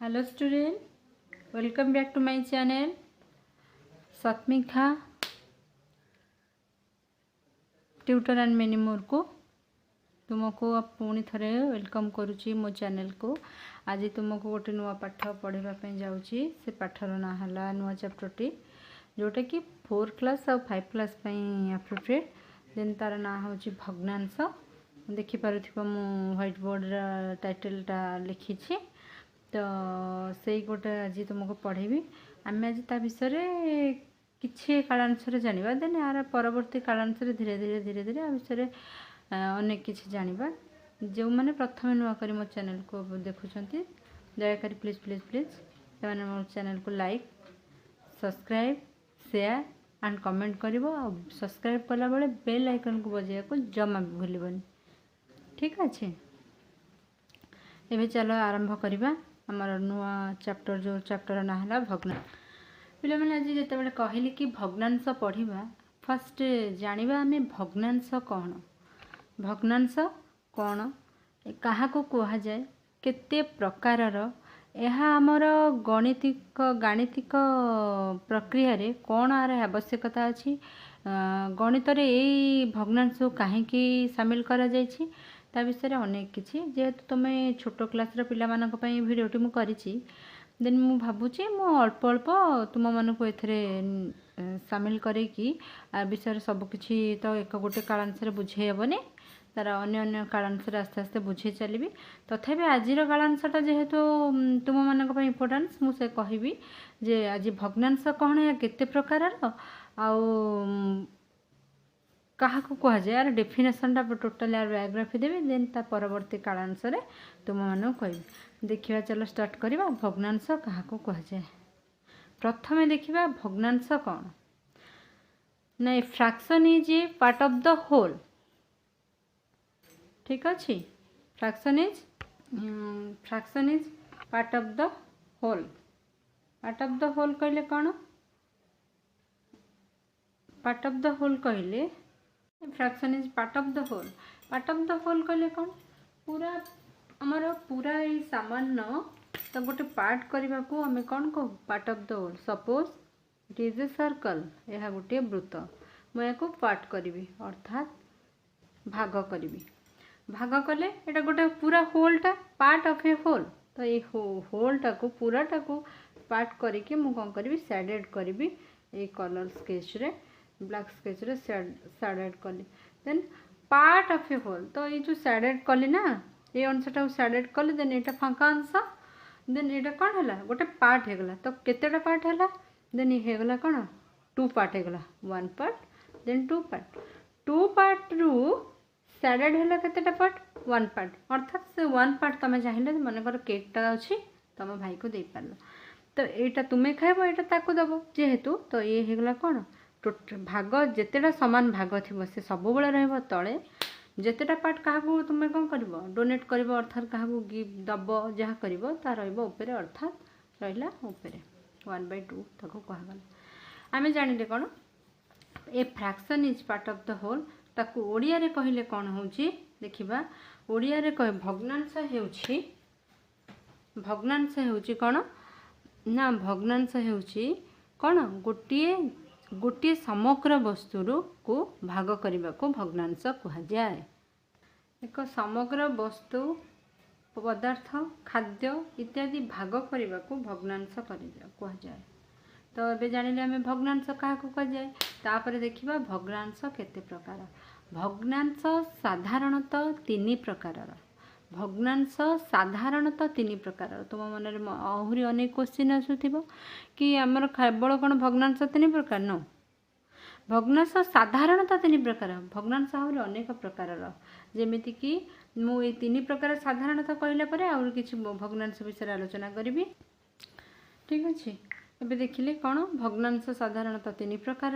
Hello student, welcome back to my channel Satmika tutor and many more को तुमको पुणी थे वेलकम करुच्ची मो चैनल को। आज तुमको गोटे नुआ पाठ पढ़ाई जाऊँगी से पाठर ना है नुआ चैप्टरटी जोटा कि 4 क्लास और 5 क्लास एप्रोप्रिएट। देन तार ना हूँ भग्नांश। देखिपुथ मु व्हाइट बोर्ड टाइटलटा लिखी तो से गोटे आज तुमको पढ़ेबी। आम आज ता विषय किसी कालांशरे जाना देन यार परवर्ती कालांशरे धीरे धीरे धीरे धीरे आ विषय अनेक किसी जाना। जो मैंने प्रथम नुआ कर मो चैनल को देखुंत दयाकोरी प्लीज प्लीज प्लीज से मो चैनल को like subscribe share and comment कर। सब्सक्राइब कला बेले बेल आइकन को बजाया को जमा भी भूलबनी। ठीक अच्छे एवं चलो आरंभ करवा आमर नुआ चैप्टर जो चैप्टर ना है भग्नांश। पे मैंने आज जिते कहली कि भग्नांश पढ़ा फर्स्ट जाना आम भग्नांश कौन भग्नांश कौन क्या कहुए केते प्रकारर यह आमर गाणितिक प्रक्रिया रे कौन आर आवश्यकता अच्छी गणित यही भग्नांश कहीं सामिल करा जायछि ता विषय अनेक किसी जेहेतु तुम्हें छोट क्लास पिला भिडियोटी मु करिछि देन मु भावुची मु अल्प अल्प तुम मानक ए सामिल करेकि आ विषय सबकि तो एक गोटे कालांश बुझे हेबनी तार अन्य कालांश आस्ते आस्ते बुझे चलि तथापि आज कालांशटा जेहेतु तुम मानक इम्पोर्टान्स मुझे कहबी जे आज भग्नांश कौन या केते प्रकार आउ क्या कहुए यार डेफिनेशनटा टोटाल यार बायोग्राफी देवी देन ता परवर्ती कालांश तुम मानक कहबी। देखिए चलो स्टार्ट करवा भग्नांश क्या कहुए। प्रथमे देखिए भग्नांश कौन ना fraction is a part of the whole. ठीक अच्छे fraction is part of the whole. Part of the whole कहले कौन पार्ट ऑफ द होल कहले fraction is part of the whole. Part of the whole कहले कौन पूरा आमर पूरा ये सामान्य तो गोटे पार्ट करने को आम कौन कहू part of the whole. Suppose it is a circle यह गोटे वृत्त मुझे पार्ट करी अर्थात भाग करी भाग कले ये गोटे पूरा होलटा पार्ट ऑफ ए होल तो ये होलटा को पूराटा को पार्ट करके मुझे कौन करी सैडेड करी ये कलर स्केच रे ब्लैक स्केच रे सैडेड कली then part of a whole तो ये जो सैडेड कली ना ये अंशटा सैडेड कली देन यहाँ फाँका अंश देन यहाँ कौन है गोटे पार्ट होगला तो केतेटा पार्ट है देन ये होगला कौन 2 पार्ट होगला 1 पार्ट देन 2 पार्ट रु सैडेड है केतेटा पार्ट 1 पार्ट अर्थात से 1 पार्ट तुम चाहिए मनकर केकटा अच्छी तुम भाई को दे पार तो यहाँ तुम्हें खाइब यहाँ ताकू दब जेहेतु तो ये होगला कौन भाग जितेटा सामान भाग थी से सब बेले तले जितेटा पार्ट क्या तुम कौन कर डोनेट कर अर्थात क्या गिफ्ट दब जहाँ कर ऊपर अर्थात रहा ऊपर 1/2 ताको कहगला। आम जानिले कौन a fraction is part of the whole ताकू ओडिया रे कहले कौन होची देखिबा ओडिया रे कह भग्नांश होची कौन ना भग्नांश होची कौन गोटे समग्र वस्तु को भाग करने को भग्नांश कहा जाए। एक समग्र वस्तु पदार्थ खाद्य इत्यादि भाग करने को भग्नांश कहा जाए। तो ये जानिले आम भग्नांश क्या कहुए तापर देखिबा भग्नांश केते प्रकार। भग्नांश साधारणतः 3 प्रकार। भग्नांश साधारणतः 3 प्रकार। तुम मन आहरी अनेक क्वेश्चन आसुथिबो कि आमर केवल कौन भग्नांश 3 प्रकार न भग्नांश साधारणतः 3 प्रकार। भग्नांश आहरी अनेक प्रकार जेमिति कि मु ये 3 प्रकार साधारणतः कहला परे आउर किछि भग्नांश विषय आलोचना करिवि। ठीक अच्छे एबे देखिले कौन भग्नांश साधारणतः 3 प्रकार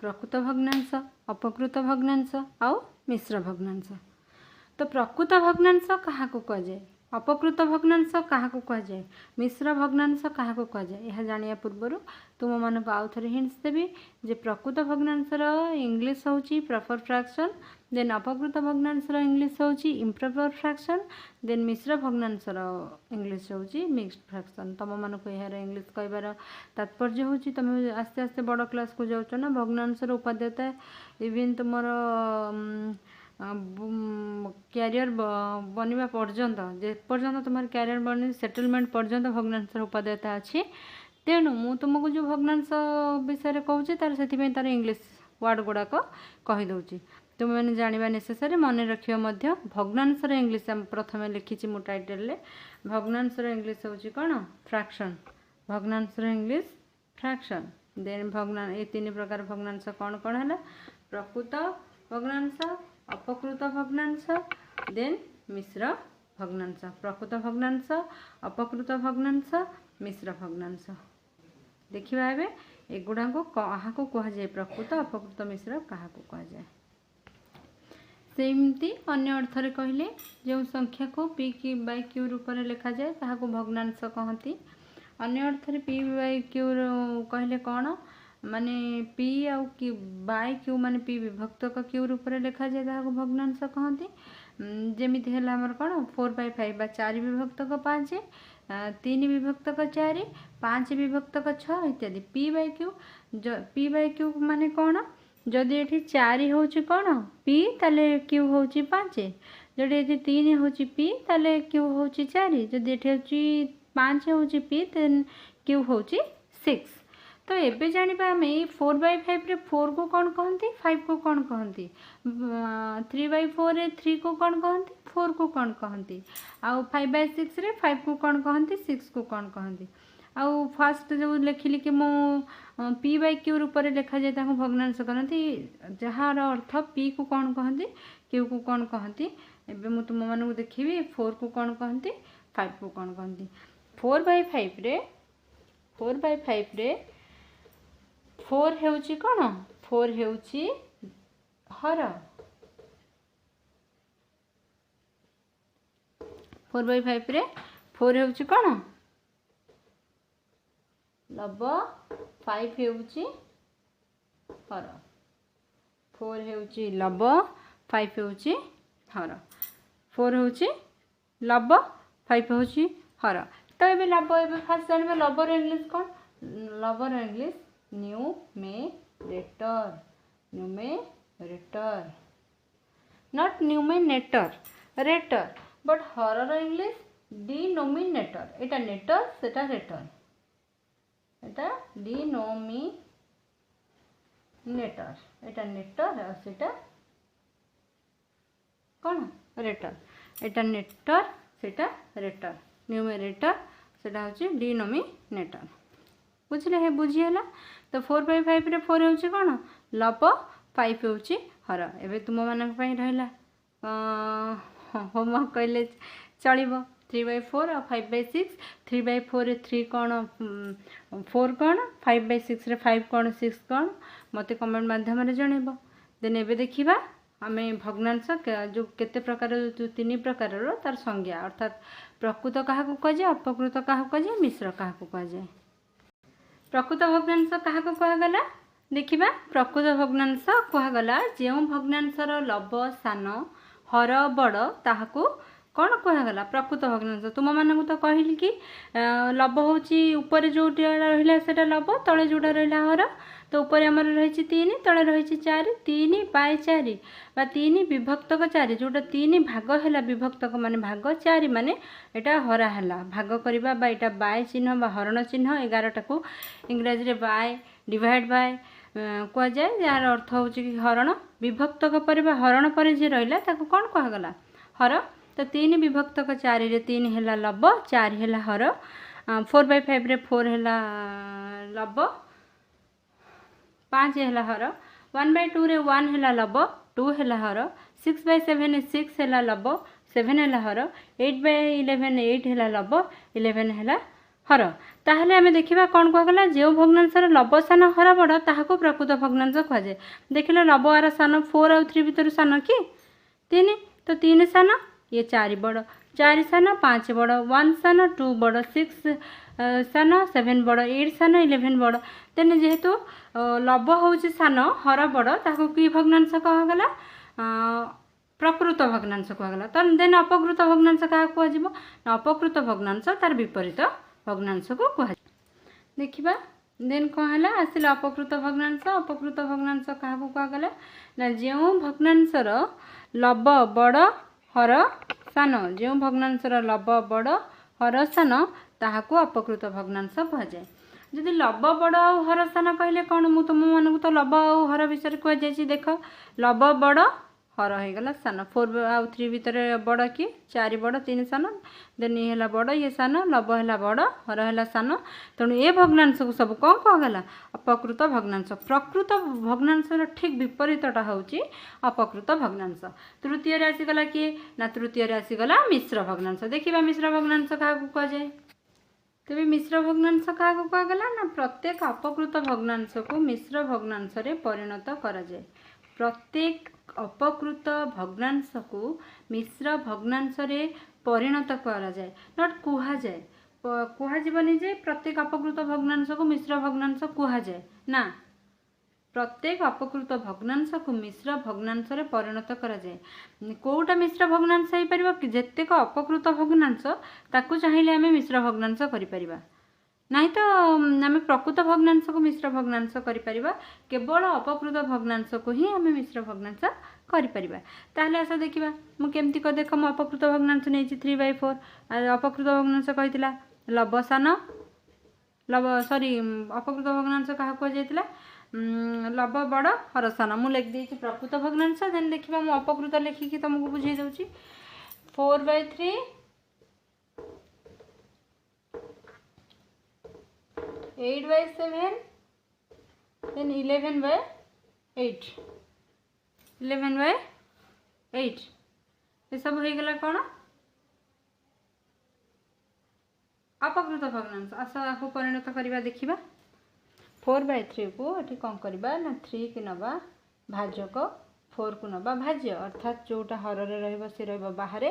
प्रकृत भग्नांश अपकृत भग्नांश आउ मिश्र भग्नांश। तो प्रकृत भग्नांश क्या कहुए अपकृत भग्नांश क्या कह जाए मिश्र भग्नांश क्या कह जाए यह जानिया पूर्व तुम मानक आउ थे हिंट्स देवी जे प्रकृत भग्नांशर इंग्लिश होची प्रॉपर फ्रैक्शन देन अपकृत भग्नांशर इंग्लिश होची इम्प्रॉपर फ्रैक्शन देन मिश्र भग्नांशर इंग्लिश होची मिक्स्ड फ्रैक्शन तुम मानक यार इंग्लिश कहबार तात्पर्य होची तुम आस्ते आस्ते बड़ क्लास को जाऊच ना भग्नांशर उपादेयता इवन तुमर क्यारियर बनवा पर्यंत जे पर्यंत तुम क्यारियर बन सेटलमेंट पर्यंत भग्नांशर उपादेयता अच्छी तेणु मु तुमको जो भग्नांश विषय कहूँ तार से तार इंग्लिश वर्ड गुड़ाक कहीदे तुम मैंने जाना नेसेसरी मन रखिए भग्नांशर इंग्लिश प्रथम लिखी मो टाइटल भग्नांशर इंग्लिश होची कौन फ्रैक्शन भग्नांशर इंग्लिश फ्रैक्शन देन भग्ना ये तीन प्रकार भग्नांश कौन कौन है प्रकृत भग्नांश अपकृत भग्नांश देन मिश्र भग्नांश प्रकृत भग्नांश अपकृत भग्नांश मिश्र भग्नांश देखिए एवं एगुड़ा को क्या कह जाए प्रकृत अपकृत मिश्र क्या कह जाए सेमती अन्य अर्थरे कहले जो संख्या को पी की बाय क्यू रूप में लिखा जाए ताको भग्नांश कहती अन्य अर्थरे पी बाय क्यू कहले कौन माने पी आउ क्यू बाय क्यू माने पी विभक्तक क्यू रूप में लिखा जाए ताको भग्नांश कहती जमीती है आमर कौन 4/5 बा 4 विभक्तक 5 3 विभक्तक 4 5 विभक्तक 6 इत्यादि पी बाय क्यू माने कौन जदि ये 4 होची कौन पी ताले क्यू होची 5 जदि ये 3 होची पी ताले क्यू होची 4 जदि ये होची 5 होची पी देन क्यू होची 6 तो एबे जानिबा आमे 4/5 रे 4 को कौन कहती 5 को कौन कहती 3/4 रे 3 को कौन कहती 4 को कौन कहती आउ 5/6 रे 5 को कौन कहती 6 को कौन कहती आउ फास्ट जो लिखिली कि मो पी बाय क्यू रूप में लिखा जाए ताको भग्नांश कहती जार अर्थ पी को कौन कहती क्यू को कौन कहती एबे मु तुम मानू देखिबी 4 को कौन कहती 5 को कौन कहती 4/5 रे 4 हेउची कौन 4 हेउची हर 4/5 रे 4 हेउची कौन लब 5 हेउची हर 4 हेउची लब 5 हेउची हर 4 हेउची लब 5 हेउची हर तो ये लब ए फास्ट जानवे लबर इंग्लिश कौन लबर English numerator not numerator rater but horror English denominator एटा नेटर सेटा रेटर एटा डिनोमिनेटर एटा नेटर और सेटा कौन रेटर एटा नेटर सेटा रेटर न्यूमेरेटर सेटा होची डिनोमिनेटर बुझले है बुझीगला तो 4/5 रे 4 होची कौन लब 5 होची हर एबे तुम मानक पई रहला होमवर्क कहले चलिबो 3/4 और 5/6 3/4 रे 3 कौन 4 कौन 5/6 रे 5 कौन 6 कौन मते कमेंट माध्यम रे जणेबो देन एबे देखिबा आमे भग्नांश जो केते प्रकार जो 3 प्रकार रो तार संज्ञा अर्थात प्रकृत कहा को कह जाए अपकृत कहा को कह जाए मिश्र कहा को कह जाए प्रकृत भग्नांश क्या कहगला देखिबा प्रकृत भग्नांश कहगला जो भग्नांशर लब सान हर बड़ ताहाकू कौन कहगला प्रकृत भग्नांश तुम मानक तो कहली कि लब होची ऊपर जोटा रहिला सेटा लब तले जोटा रहिला हर तो ऊपर आमर रही 3 तले रही 4 3/4 बा 3 विभक्तक 4 जोटा 3 भाग है विभक्तक माने भाग 4 माने एटा हरा है भाग करवा बा एटा बाय चिन्ह बा हरण चिन्ह 11टा को इंग्राजी रे बाय डिवाइड बाय कह जाए जार अर्थ हो हरण विभक्तक पर बा हरण पर जे रहिला ताको कौन कहगला हर तो 3 विभक्तक 4 रे 3 है लब 4 है हर 4/5 रे 4 है लब 5 है हर 1/2 रे 1 है लब 2 है हर 6/7 रे 6 है लब 7 है हर 8/11 8 है लब 11 है हर ताहले आमे देखिबा कौन कहगला जो भग्नांशर लब सान हर बड़ ताहाको प्रकृत भग्नांश कह जाए देखिले लब आर सान 4 और 3 भीतर सान कि 3 तो 3 सान ये 4 बड़ 4 सान 5 बड़ 1 सान 2 बड़ 6 सान 7 बड़ 8 सान 11 बड़ तेने जेहेतु लब होउछि सान हर बड़ ताको कि भग्नांश कहगला प्रकृत भग्नांश कहगला। तो देन अपकृत भग्नांश क्या कहजिवो अपकृत भग्नांश तार विपरीत भग्नांश को कह देखिबा। देन कहला आसिला अपकृत भग्नांश क्या कहगला ना जो भग्नांशर लब बड़ हर सान जो भग्नांशर लब बड़ हर सान ताहाको अपकृत भग्नांश कह जाए। जदि लब बड़ और हर सान कहले कौन मु तुम मानक तो लब और हर विषय कह जाए। देख लब बड़ हर हो गला सान 4 आउ 3 भितर बड़ कि 4 बड़ 3 सान देन ये है बड़ ये सान लब है बड़ हर है सान तेणु ए भग्नांश को सब कौन कहगला अपकृत भग्नांश। प्रकृत भग्नांश ठीक विपरीतटा होची अपकृत भग्नांश। तृतीय आसीगला किए ना तृतीय आसीगला मिश्र भग्नांश। देखिबा मिश्र भग्नांश क्या कह जाए। तेबे मिश्र भग्नांश क्या कहगला ना प्रत्येक अपकृत भग्नांश को मिश्र भग्नांश रे परिणत करा जाए। प्रत्येक अपकृत भग्नांश को मिश्र भग्नांश रे परिणत करा जाए नट कुहा जाए कुहा जीवनी जे प्रत्येक अपकृत भग्नांश को मिश्र भग्नांश कुहा जाए ना प्रत्येक अपकृत भग्नांश को मिश्र भग्नांश रे परिणत करा जाए। कोटा मिश्र भग्नांश हो पारिबो कि जेतेक अपकृत भग्नांश ताकू चाहिए आमे मिश्र भग्नांश करि परिबा नहीं तो आम प्रकृत भग्नांश को मिश्र भग्नांश करि परिबा केवल अपकृत भग्नांश को ही आम मिश्र भग्नांश करि परिबा। ताहले आस देखिबा मु केमती को देख मु अपकृत भग्नांश नै 3/4 अपकृत भग्नांश कहितला लब सान लब सॉरी अपकृत भग्नांश क्या कह जाइतला लब बड़ हर सान मु लिख देछि प्रकृत भग्नांश। देन देखिबा मु अपकृत लिखिकी तुमको बुझाई दउछि 4/3 8/7 then 11/8 11/8 ये सब हो गला कौन अपकृत भग्नांश। आस आपको परिणत करवा देखिबा 4/3 को ये कौन करवा ना 3 की नवा भाजक 4 को नवा भाज्य अर्थात जोटा हर रे रहिबो बाहर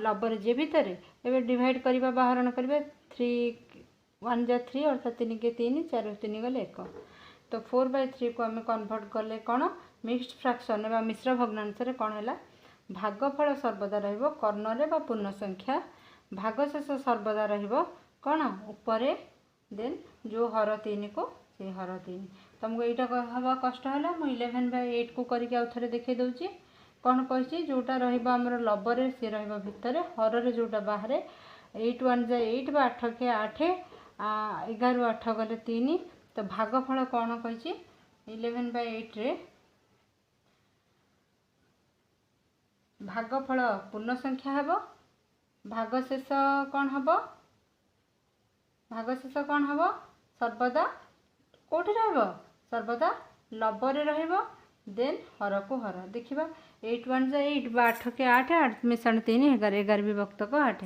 लबर जे भितर एबे डिवाइड करवा बाहरण करवा 3 1 जा 3 अर्थात 3 के 3 4 3 गले 1 तो 4/3 को आम कन्वर्ट कले कौन मिक्स्ड फ्रैक्शन एवं मिश्र भग्नांश रे कौन है भागफल सर्वदा रहिबो कर्णरे बा पूर्ण संख्या भागशेष सर्वदा रहिबो कौन उपरे देन जो हर 3 को से हर 3 तुमको यहाँ कहवा कष्ट है मुझे 11/8 को करके आउ थे देखे दूसरी कौन कही जोटा रमर लबर सी भितर हर रे जोटा बाहर 8 1 जा 8 बा 8 के 8 11 8 गले 3 तो भागफल कौन कही 11/8 रे भागफल पूर्ण संख्या हेब भागशेष कौन हम भागशेष कौन हम सर्वदा कौटी सर्वदा लबर देन हर को हर देखा 8 1 जा 8 बा 8 के 8 8 मिशन 3 11 11 विभक्त को 8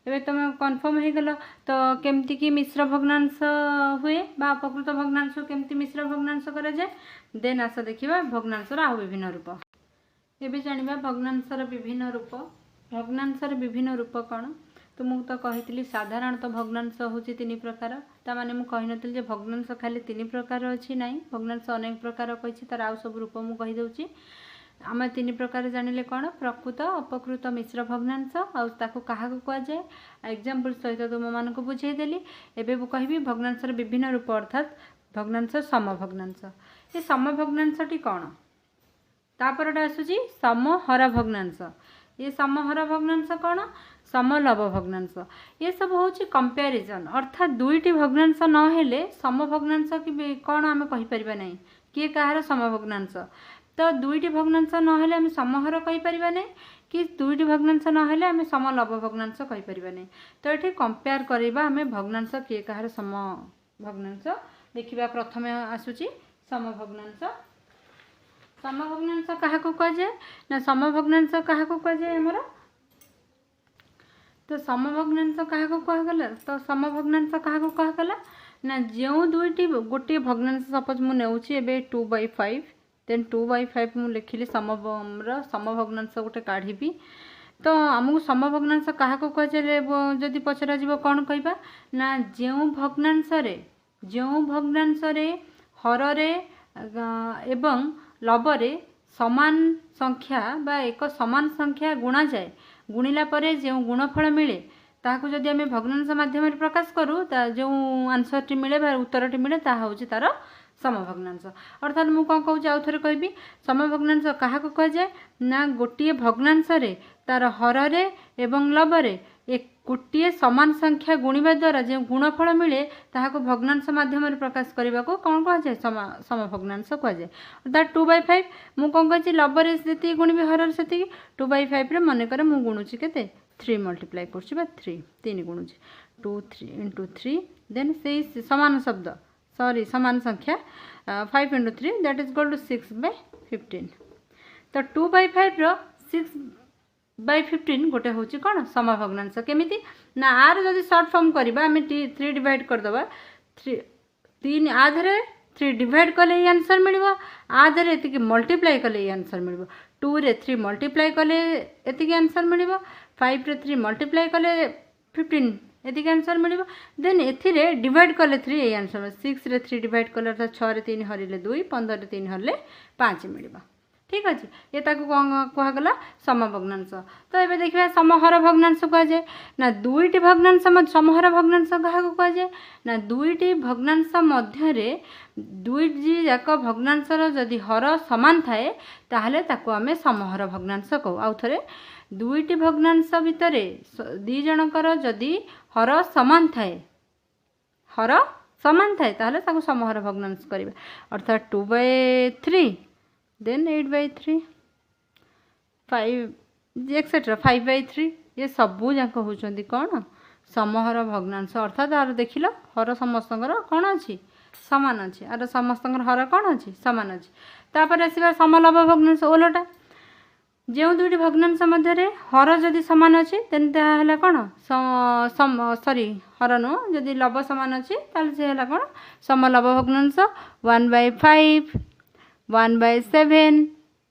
एवं तुम कन्फर्म हो गल तो केमती कि मिश्र भग्नांश हुए बा अपकृत भग्नांश केमती मिश्र भग्नांश करा जाए देन आस देखा भग्नांशर आउ विभिन्न रूप एबे जानिबा भग्नांशर विभिन्न रूप भग्नांशर विभिन्न रूप कौन तो मुझे तो कही साधारणतः भग्नांश हूँ 3 प्रकार ताने मुझे कही नी भग्नांश खाली 3 प्रकार अच्छी ना भग्नांश अनेक प्रकार कही तार आउ सब रूप मुझे कहीदे आम 3 प्रकार जानिले कौन प्रकृत अपकृत मिश्र भग्नांश आउ क्या कहुए एग्जाम्पल सहित तुम मानक बुझेदेली एवं कहि भग्नांशर विभिन्न रूप अर्थात भग्नांश समभग्नांश ये समभग्नांशटी कौन तापर आसूची समहर भग्नांश ये समहर भग्नांश कौन समलव भग्नांश ये सब हूँ कंपेरिजन अर्थात दुईटी भग्नांश नहेले समभग्नांश कि कौन आम कहीपर ना किए कहार समभग्नांश तो दुईटी भग्नांश नहेले आम समहर कहीपर ना कि दुईटी भग्नांश नहेले आम समलव भग्नांश कहीपर ना तो ये कंपेयर करवा आम भग्नांश किए कहार समभग्नांश देखा प्रथम आसूची समभग्नांश समभग्नांश क्या कहुए ना समभग्नांश क्या कहुए आमर तो समभग्नांश क्या कहगला तो समभग्नांश क्या कहगला ना जो दुईटी गोटे भग्नांश सपोज मुझे 2/5 देन 2/5 मुझे लिखिली समभग्नांश गोटे काढ़ी तो आमको समभग्नांश क्या कह जदि पचरा जीव कौन कहबा ना जो भग्नांश हर एवं लबरे समान संख्या बा एक समान संख्या गुणा जाए गुणिला परे जो गुणफल मिले ताकू जदि आम भग्नांश माध्यम प्रकाश करूँ जो आंसरटी मिले बा उत्तरटी मिले ता हूँ तार समभग्नांश। अर्थात मुझे कौन कहूँ आउ थे कहबी समभग्नांश क्या कह जाए ना गोटे भग्नांश तार हर एवं लबरे एक गोटे समान संख्या गुणिबा द्वारा जो गुणफल मिले ताहाको भग्नांश माध्यम प्रकाश करने को कौन कह जाए समभग्नांश कह जाए। अर्थात 2/5 मुझे कौन कही लबरे से गुणिबी हर से 2/5 मनकर मुझे गुणुची के 3 मल्टीप्लाई कर 3 गुणुची 2 3 × 3 देन से समान शब्द सॉरी समान संख्या 5 × 3 दैट इज इक्वल टू 6/15। तो 2/5 रो 6/15 गोटे हूँ कौन समभग्नांश केमिति ना आर जदि शॉर्ट फॉर्म करवा आम 3 डिवाइड करदे 3 आधे 3 डिवाइड कले ये आंसर मिल आधे ये मल्टीप्लाई कले ये आंसर मिल 2 रे 3 मल्टीप्लाई कले ये आंसर मिल 5 रे 3 मल्टीप्लाई कले 15 ये आंसर मिल देन ए डिवाइड कले 3 ये आंसर 6 रे 3 डिवाइड कले अर्थात 6 रे 3 हरिले 2 15 रे 3 हरिले 5 मिल। ठीक अच्छे ये कौन कहगला समभग्नांश। तो ये देखिए समहर भग्नांश कह जाए ना दुईटी भग्नांश समहर भग्नांश क्या कह जाए ना दुईटी भग्नांश मध्य दुईटी जाक भग्नांशर जदि हर समान थाए ताहले ताको आमे समहर भग्नांश कहू। आउ थे दुईटी भग्नांश भितर दी जनकर जदि हर समान थाए ताहले ताको समहर भग्नांश करिबा अर्थात 2/3 देन 8/3 5 एक्सेट्रा 5/3 ये सबू जाक होचंदी कौन समहर भग्नांश। अर्थात यार देख लो हर समस्तंकर कौन अच्छी समान अच्छी आर समस्तंकर हर कौन अच्छी समान अच्छी। तापर आसवा समलभ भग्नांश ओलटा जो दुईटी भग्नांश मध्य हर जदि समान अच्छी तेन ताहला कौन सॉरी हर नुह जदि लभ समान अच्छी ताहले से हला कौन समलभ भग्नांश 1/5 1/7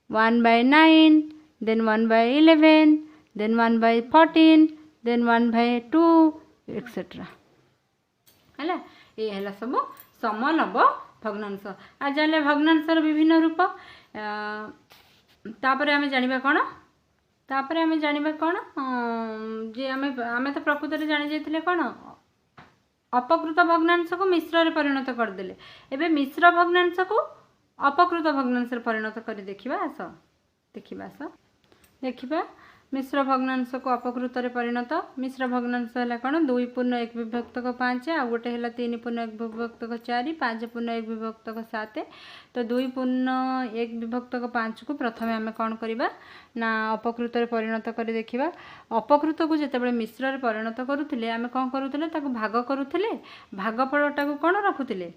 1/9 then 1/11 then 1/14 then 1/2 एक्सेट्रा है ये है सब समलभ भग्नांश। आ जाने भग्नांशर विभिन्न रूप तापर आम जाना कौन तापर आम जाना कौन जे आम तो प्रकृत में जानी जाते कौन अपकृत भग्नांश को मिश्र परिणत करदे एवं मिश्र भग्नांश को अपकृत भग्नांश परिणत कर देखा मिश्र भग्नांश को अपकृत परिणत मिश्र भग्नांश है कौन 2 पूर्ण 1 विभक्तक 5 आ गोटे है 3 पूर्ण 1 विभक्तक 4 5 पूर्ण 1 विभक्तक 7। तो 2 पूर्ण 1 विभक्तक 5 को प्रथम आम कौन करवा ना अपकृत परिणत कर देखा अपकृत को जिते मिश्र परिणत करुले आम कौन करुले भाग करुले भागफलटा को कौन रखुले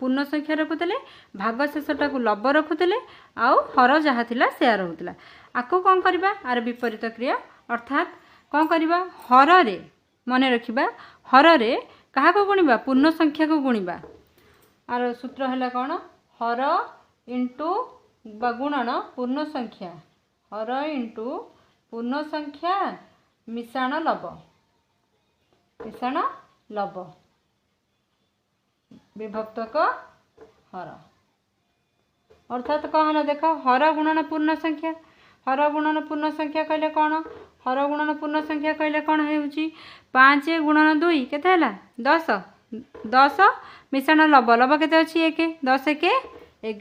पूर्ण संख्या रखुले भाग शेषटा को लब रखुले आउ हर जहाँ थिला से रोला आपको कौन करवा आर विपरीत क्रिया अर्थात कौन करवा हर रे मन रखा हर रे क्या गुणवा पूर्ण संख्या को गुणवा आर सूत्र है कौन हर इंटू गुणन पूर्ण संख्या हर इंटू पूर्ण संख्या मिश्रण लब विभक्तक हर अर्थात कौन देख हर गुणन पूर्ण संख्या हर गुणन पूर्ण संख्या कहले कौन हर गुणन पूर्ण संख्या कहले कौन हो 5 गुणन 2 केते हला 10 10 मिश्रण लब लब केते अछि 1 10 1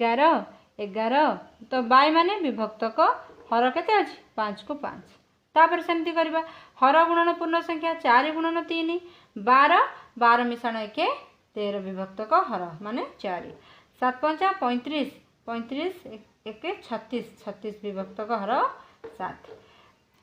11 11 तो बाय माने विभक्तक हर केते अछि 5 को 5 तापर सेमती करबा हर गुणन पूर्ण संख्या 4 गुणन 3 12 12 मिश्रण 1 13 विभक्तक हर माने 4 7 5 35 35 1 36 36 विभक्तक हर 7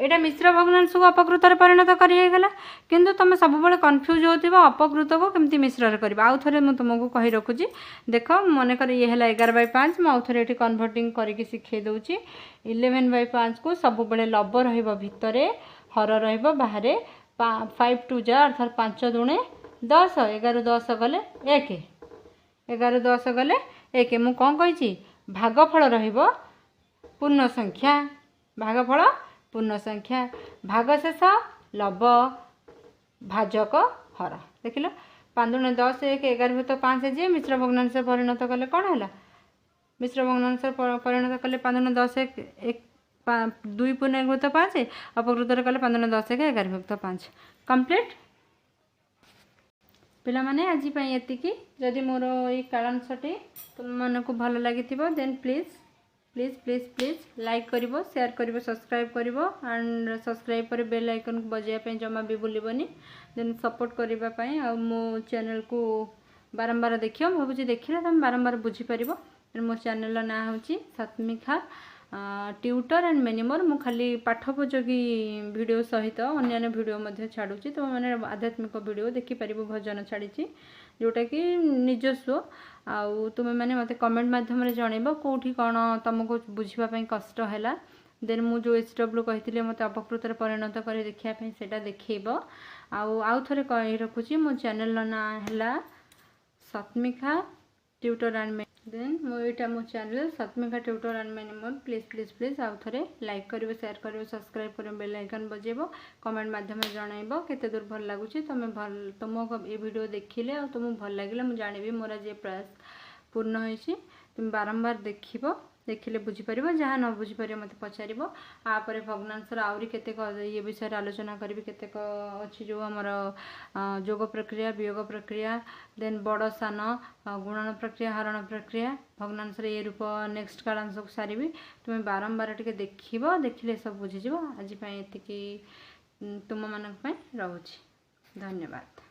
एटा मिश्र भग्नांश को अपकृत परिणत करा किंतु तुम सब कन्फ्यूज हो अपकृत को केमती मिश्र कर आउ थे मुझे तुमको कही रखुची देख मनकर ये है 11/5 मुझे आउ थे कन्वर्टिंग करके शिखे दूची 11/5 को सब लब भितर हर रहा 5 2 जा अर्थात 5 दूणे 10 11 10 गले 1 11 10 गले 1 मु कौन कही भागफल पूर्ण संख्या भागफल पूर्ण संख्या भागशेष लव भाजक हर देखिल 5 × 10 1 11 भूत 5 जी मिश्र भग्नांश परिणत कले कौन है मिश्र भग्नांश परिणत कले 5 × 10 1 2 पूर्ण 1 भूत 5 अपकृत कले 5 × 10 1 11 भूत 5 कंप्लीट पिला माने आज ये जदि मोर ये कालांशटी तुम मन को भल लगी then please please please please like करिवो शेयर करिवो सब्सक्राइब करिवो एंड सब्सक्राइब पर बेल आइकन को बजाय जमा भी भूलबनी देन सपोर्ट करबा पई आ मो चैनल को बारंबार देखियो भाबुची देखिले तुम बारंबार बुझी परिबो मो चैनल ना होची सत्मिका ट्यूटर एंड मेनी मोर मु खाली पाठोपयोगी वीडियो सहित अन्य वीडियो मध्य छाड़ुची तो मैंने आध्यात्मिक वीडियो देखि परिबो भजन छाड़ी जोटा कि निजस्व आउ तुम मैंने मत कमेंट माध्यम जनइब कौटी कौन तुमको बुझापी कष्ट है देन मु जो SW कही मत अपकृत परिणत कर देखा देखब आउ थे कही रखुची मो चैनल ना है सत्मिका ट्यूटर एंड देन मोटा मो channel Satmika tutor and many more please please please आउ थे लाइक करिवो शेयर करिवो सब्सक्राइब करिवो बेल आइकन बजेबो कमेंट माध्यम जनइब केते दूर भल लागुची तुमको ये वीडियो देखिले और तुमको भल लगिले मु जानिबी मोर जे प्रयास पूर्ण होइछि तुम बारंबार देखिबो देखिले बुझीपर जहाँ न बुझीपर मत पचार आपर भग्नांशर आहरी केतेक ये विषय आलोचना करी केतेक अच्छी जो आमर जोग प्रक्रिया वियोग प्रक्रिया देन बड़ सान गुणन प्रक्रिया हरण प्रक्रिया भग्नांशर ये रूप नेक्स्ट कालांश को सारी तुम बारंबार टे देखिले सब बुझीज आज ये तुम मानी रोचे धन्यवाद।